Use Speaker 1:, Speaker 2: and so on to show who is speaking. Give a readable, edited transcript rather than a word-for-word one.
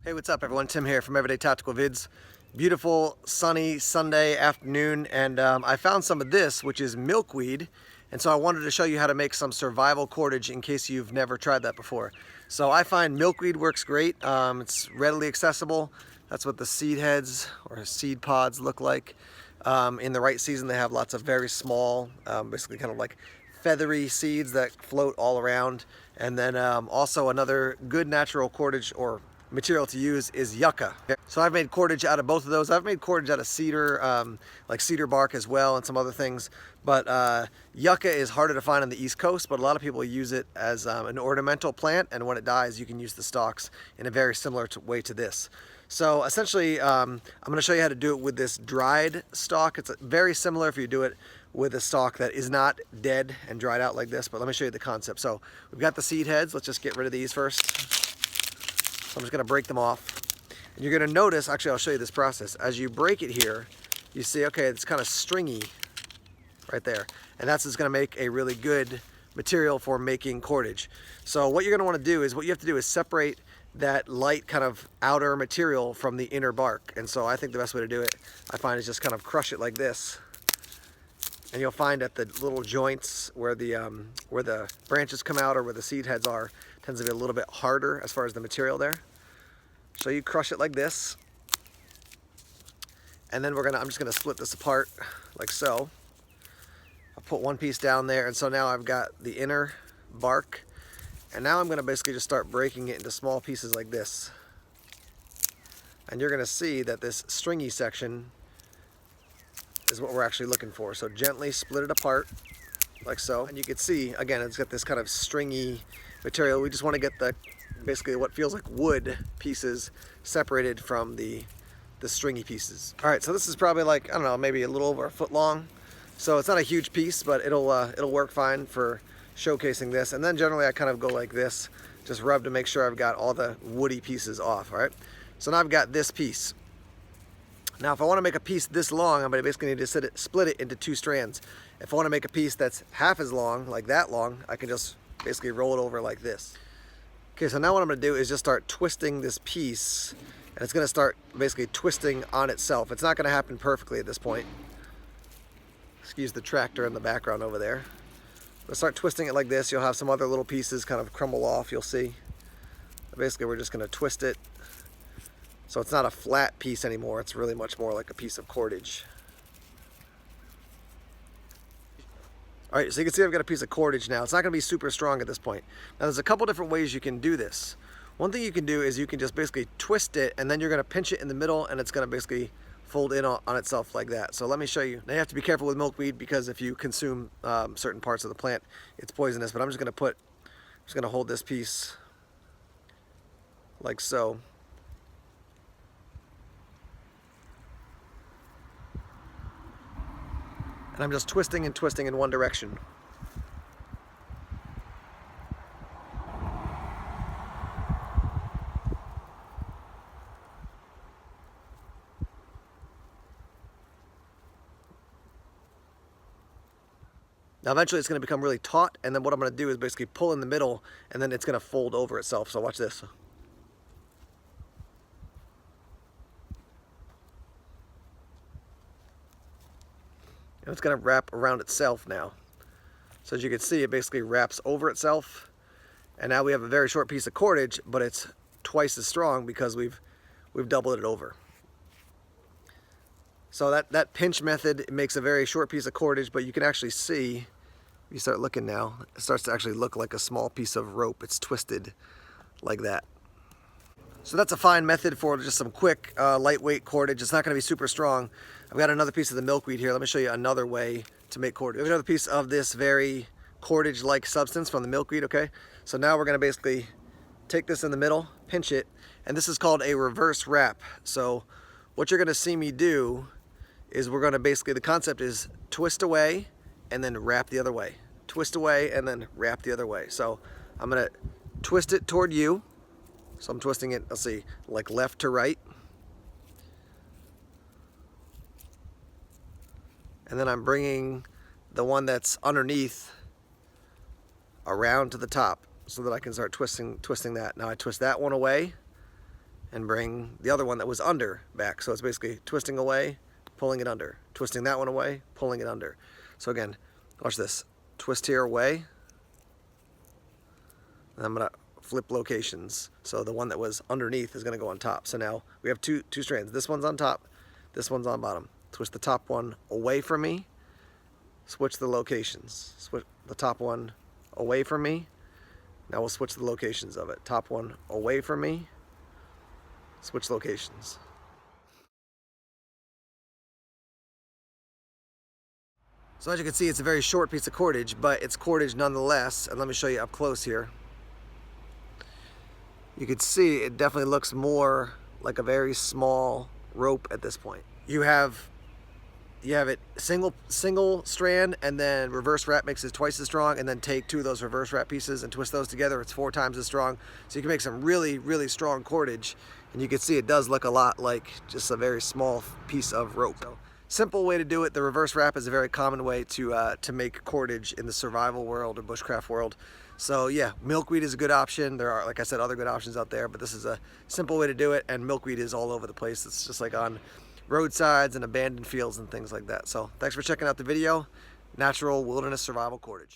Speaker 1: Hey, what's up everyone? Tim here from Everyday Tactical Vids. Beautiful sunny Sunday afternoon, and I found some of this, which is milkweed, and so I wanted to show you how to make some survival cordage in case you've never tried that before. So I find milkweed works great. It's readily accessible. That's what the seed heads or seed pods look like. In the right season, they have lots of very small, basically kind of like feathery seeds that float all around. And then also another good natural cordage or material to use is yucca. So I've made cordage out of both of those. I've made cordage out of cedar, like cedar bark as well, and some other things. But yucca is harder to find on the East Coast, but a lot of people use it as an ornamental plant, and when it dies, you can use the stalks in a very similar way to this. So essentially, I'm going to show you how to do it with this dried stalk. It's very similar if you do it with a stalk that is not dead and dried out like this, but let me show you the concept. So we've got the seed heads. Let's just get rid of these first. So I'm just going to break them off. And you're going to notice, actually I'll show you this process. As you break it here, you see, okay, it's kind of stringy right there. And that's just going to make a really good material for making cordage. So what you're going to want to do is, what you have to do is separate that light kind of outer material from the inner bark. And so I think the best way to do it, I find, is just kind of crush it like this. And you'll find that the little joints where the branches come out or where the seed heads are tends to be a little bit harder as far as the material there. So you crush it like this, and then I'm just gonna split this apart like so. I'll put one piece down there, and so now I've got the inner bark, and now I'm gonna basically just start breaking it into small pieces like this. And you're gonna see that this stringy section is what we're actually looking for. So gently split it apart like so, and you can see again it's got this kind of stringy material. We just want to get the basically what feels like wood pieces separated from the stringy pieces. All right, so this is probably like, I don't know, maybe a little over a foot long. So it's not a huge piece, but it'll work fine for showcasing this. And then generally I kind of go like this, just rub to make sure I've got all the woody pieces off. All right, so now I've got this piece. Now if I want to make a piece this long, I'm going to basically need to split it into two strands. If I want to make a piece that's half as long, like that long, I can just basically roll it over like this. Okay, so now what I'm going to do is just start twisting this piece, and it's going to start basically twisting on itself. It's not going to happen perfectly at this point. Excuse the tractor in the background over there. Let's start twisting it like this. You'll have some other little pieces kind of crumble off, you'll see. Basically we're just going to twist it so it's not a flat piece anymore. It's really much more like a piece of cordage. All right, so you can see I've got a piece of cordage now. It's not going to be super strong at this point. Now there's a couple different ways you can do this. One thing you can do is you can just basically twist it, and then you're going to pinch it in the middle, and it's going to basically fold in on itself like that. So let me show you. Now you have to be careful with milkweed because if you consume certain parts of the plant, it's poisonous. But I'm just going to hold this piece like so. And I'm just twisting and twisting in one direction. Now eventually it's going to become really taut, and then what I'm going to do is basically pull in the middle, and then it's going to fold over itself. So watch this. And it's going to wrap around itself now. So as you can see, it basically wraps over itself, and now we have a very short piece of cordage, but it's twice as strong because we've doubled it over. So that pinch method makes a very short piece of cordage, but you can actually see, if you start looking now, it starts to actually look like a small piece of rope. It's twisted like that. So that's a fine method for just some quick, lightweight cordage. It's not going to be super strong. I've got another piece of the milkweed here. Let me show you another way to make cordage. We have another piece of this very cordage-like substance from the milkweed, okay? So now we're going to basically take this in the middle, pinch it, and this is called a reverse wrap. So what you're going to see me do is we're going to basically, the concept is twist away and then wrap the other way. Twist away and then wrap the other way. So I'm going to twist it toward you. So I'm twisting it, let's see, like left to right. And then I'm bringing the one that's underneath around to the top so that I can start twisting that. Now I twist that one away, and bring the other one that was under back. So it's basically twisting away, pulling it under, twisting that one away, pulling it under. So again, watch this. Twist here away, and I'm gonna flip locations. So the one that was underneath is gonna go on top. So now we have two strands. This one's on top, this one's on bottom. Twist the top one away from me, switch the locations. Switch the top one away from me. Now we'll switch the locations of it. Top one away from me, switch locations. So as you can see, it's a very short piece of cordage, but it's cordage nonetheless. And let me show you up close here. You can see it definitely looks more like a very small rope at this point. You have it single strand, and then reverse wrap makes it twice as strong, and then take two of those reverse wrap pieces and twist those together. It's 4 times as strong. So you can make some really, really strong cordage. And you can see it does look a lot like just a very small piece of rope. So, simple way to do it. The reverse wrap is a very common way to make cordage in the survival world or bushcraft world. So yeah, milkweed is a good option. There are, like I said, other good options out there, but this is a simple way to do it, and milkweed is all over the place. It's just like on roadsides and abandoned fields and things like that. So thanks for checking out the video. Natural wilderness survival cordage.